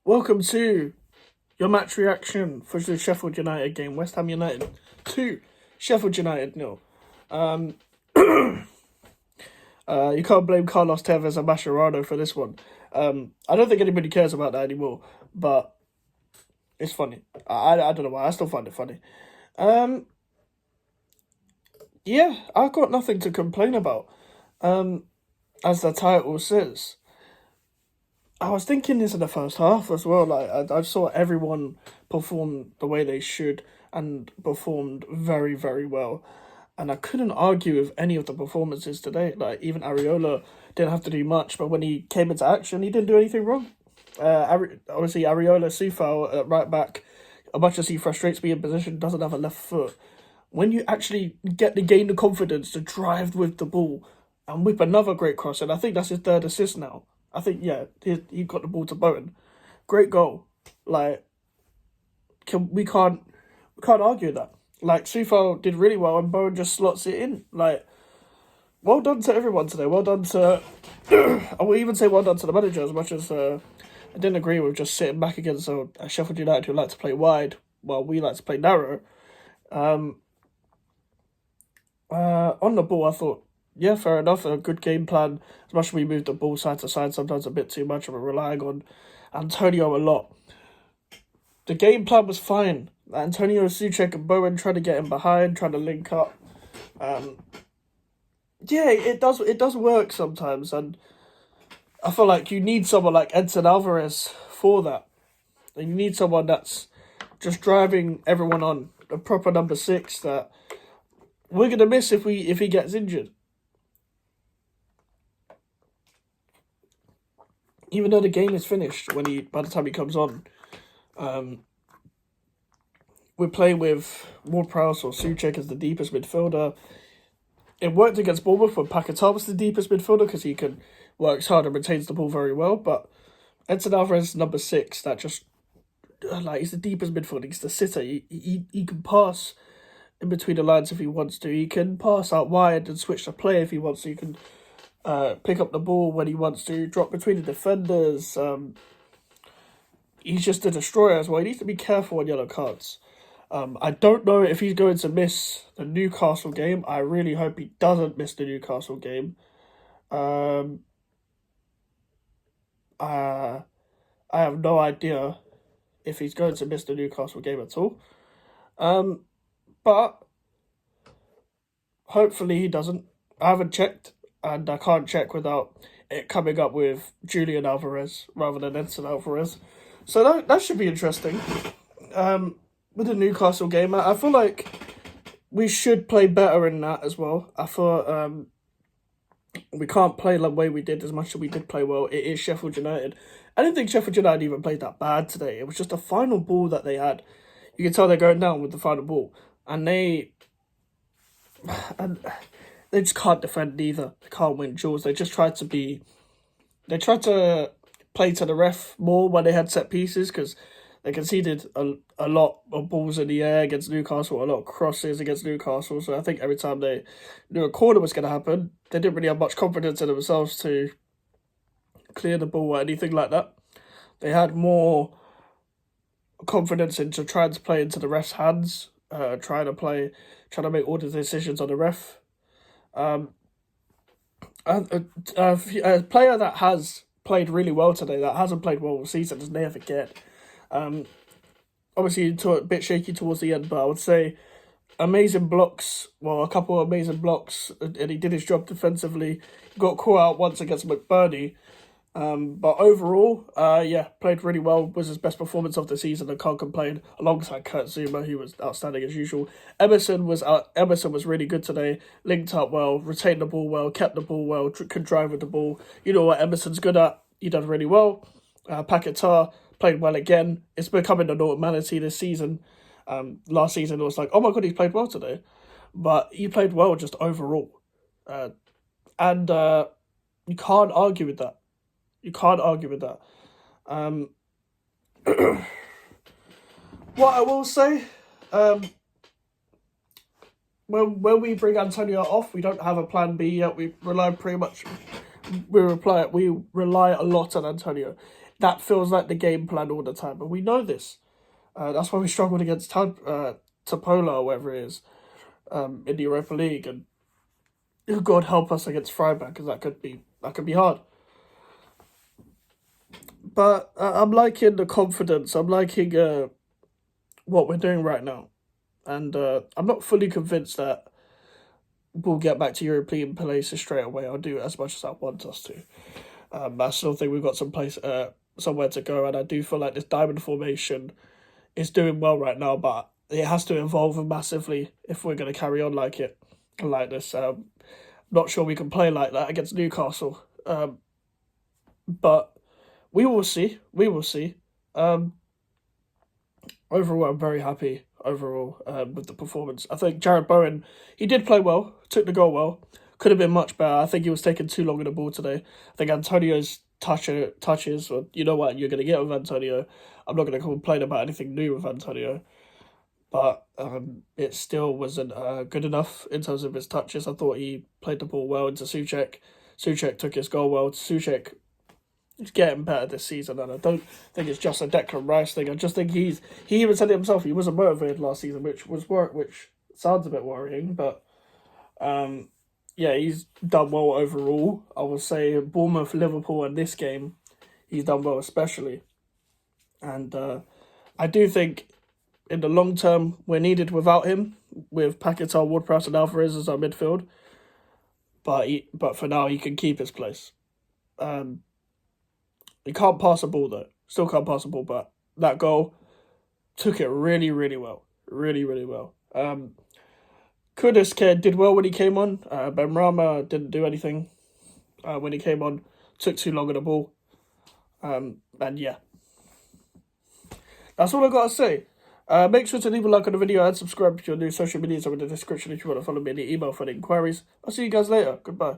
Welcome to your match reaction for the Sheffield United game. West Ham United 2, Sheffield United 0. You can't blame Carlos Tevez and Mascherano for this one. I don't think anybody cares about that anymore, but it's funny. I don't know why. I still find it funny. Yeah, I've got nothing to complain about. As the title says. I was thinking this in the first half as well. Like I saw everyone perform the way they should and performed very, very well. And I couldn't argue with any of the performances today. Like even Areola didn't have to do much, but when he came into action, he didn't do anything wrong. Obviously Areola Sufal at right back, as much as he frustrates me in position, doesn't have a left foot. When you actually gain the confidence to drive with the ball and whip another great cross, and I think that's his third assist now. I think, yeah, he got the ball to Bowen. Great goal. Like, we can't argue that. Like, Sufal did really well and Bowen just slots it in. Like, well done to everyone today. Well done to... I will even say well done to the manager, as much as I didn't agree with just sitting back against a Sheffield United who like to play wide while we like to play narrow. On the ball, I thought, yeah, fair enough, a good game plan. As much as we move the ball side to side, sometimes a bit too much, and we're relying on Antonio a lot. The game plan was fine. Antonio, Souček and Bowen trying to get him behind, trying to link up. Yeah, it does work sometimes, and I feel like you need someone like Edson Alvarez for that. And you need someone that's just driving everyone on, a proper number 6 that we're gonna miss if he gets injured. Even though the game is finished by the time he comes on, we're playing with Ward-Prowse or Souček as the deepest midfielder. It worked against Bournemouth when Paquetá was the deepest midfielder because he works hard and retains the ball very well. But Edson Alvarez, number 6, that just he's the deepest midfielder. He's the sitter. He can pass in between the lines if he wants to. He can pass out wide and switch the play if he wants to. He can pick up the ball when he wants to, drop between the defenders. He's just a destroyer as well. He needs to be careful on yellow cards. I don't know if he's going to miss the Newcastle game. I really hope he doesn't miss the Newcastle game. I have no idea if he's going to miss the Newcastle game at all. But hopefully he doesn't. I haven't checked, and I can't check without it coming up with Julian Alvarez rather than Edson Alvarez. So that should be interesting. With the Newcastle game, I feel like we should play better in that as well. I thought we can't play the way we did as much as we did play well. It is Sheffield United. I didn't think Sheffield United even played that bad today. It was just a final ball that they had. You can tell they're going down with the final ball. And they just can't defend either. They can't win duels. They tried to play to the ref more when they had set pieces because they conceded a lot of balls in the air against Newcastle, a lot of crosses against Newcastle. So I think every time they knew a corner was going to happen, they didn't really have much confidence in themselves to clear the ball or anything like that. They had more confidence into trying to play into the ref's hands, trying to make all the decisions on the ref. A player that has played really well today, that hasn't played well all season, is Never Forget. Obviously a bit shaky towards the end, but I would say amazing blocks. Well, a couple of amazing blocks, and he did his job defensively. Got caught out once against McBurney. But overall, played really well. Was his best performance of the season. I can't complain. Alongside Kurt Zuma, he was outstanding as usual. Emerson was really good today. Linked up well, retained the ball well, kept the ball well, could drive with the ball. You know what Emerson's good at. He done really well. Paquetá played well again. It's becoming a normality this season. Last season it was like, oh my god, he's played well today, but he played well just overall, and you can't argue with that. You can't argue with that. What I will say, when we bring Antonio off, we don't have a plan B yet. We rely a lot on Antonio. that feels like the game plan all the time, and we know this. That's why we struggled against Topola or whatever it is in the Europa League, and God help us against Freiburg, because that could be hard. But I'm liking the confidence. I'm liking what we're doing right now, and I'm not fully convinced that we'll get back to European places straight away. I'll do it as much as I want us to. I still think we've got somewhere to go, and I do feel like this diamond formation is doing well right now, but it has to evolve massively if we're going to carry on like this. Not sure we can play like that against Newcastle, but we will see. We will see. Overall, I'm very happy with the performance. I think Jared Bowen, he did play well, took the goal well. Could have been much better. I think he was taking too long on the ball today. I think Antonio's touches, well, you know what you're going to get with Antonio. I'm not going to complain about anything new with Antonio. But it still wasn't good enough in terms of his touches. I thought he played the ball well into Souček. Souček took his goal well. Souček is getting better this season, and I don't think it's just a Declan Rice thing. I just think he even said it himself. He wasn't motivated last season, which sounds a bit worrying. But yeah, he's done well overall. I would say Bournemouth, Liverpool, and this game, he's done well especially. And I do think in the long term, we're needed without him, with Paquetá, Ward-Prowse and Alvarez as our midfield. But for now, he can keep his place. He can't pass a ball, though. Still can't pass a ball, but that goal took it really, really well. Really, really well. Kudus did well when he came on. Benrahma didn't do anything when he came on. Took too long on the ball. And yeah. That's all I got to say. Make sure to leave a like on the video and subscribe to your new social medias over in the description if you want to follow me in the email for the inquiries. I'll see you guys later. Goodbye.